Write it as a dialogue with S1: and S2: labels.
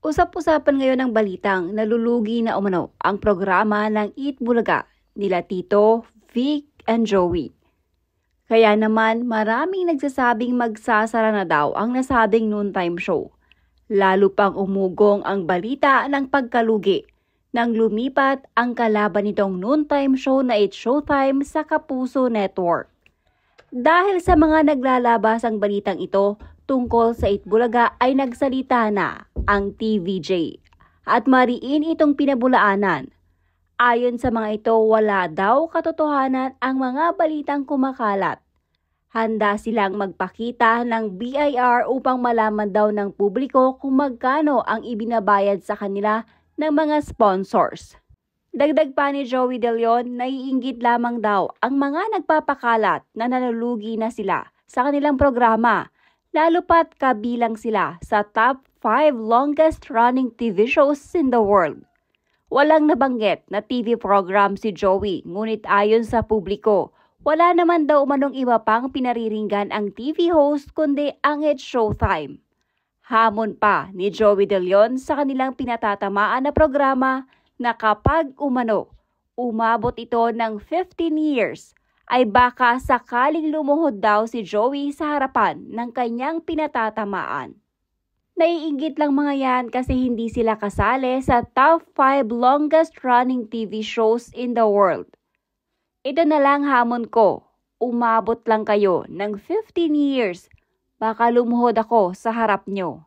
S1: Usap-usapan ngayon ng balitang nalulugi na umano ang programa ng Eat Bulaga nila Tito, Vic, and Joey. Kaya naman maraming nagsasabing magsasara na daw ang nasabing noontime show. Lalo pang umugong ang balita ng pagkalugi nang lumipat ang kalaban nitong noontime show na It's Showtime sa Kapuso Network. Dahil sa mga naglalabasang balitang ito tungkol sa Itbulaga ay nagsalita na ang TVJ at mariin itong pinabulaanan. Ayon sa mga ito, wala daw katotohanan ang mga balitang kumakalat. Handa silang magpakita ng BIR upang malaman daw ng publiko kung magkano ang ibinabayad sa kanila ng mga sponsors. Dagdag pa ni Joey De Leon, naiinggit lamang daw ang mga nagpapakalat na nalulugi na sila sa kanilang programa, lalo pat kabilang sila sa top 5 longest running TV shows in the world. Walang nabanggit na TV program si Joey, ngunit ayon sa publiko, wala naman daw umanong iba pang pinariringgan ang TV host kundi ang It's Showtime. Hamon pa ni Joey De Leon sa kanilang pinatatamaan na programa na kapag umabot ito ng 15 years, ay baka sakaling lumuhod daw si Joey sa harapan ng kanyang pinatatamaan. Naiinggit lang mga yan kasi hindi sila kasali sa top 5 longest running TV shows in the world. Ito na lang hamon ko, umabot lang kayo ng 15 years, baka lumuhod ako sa harap nyo.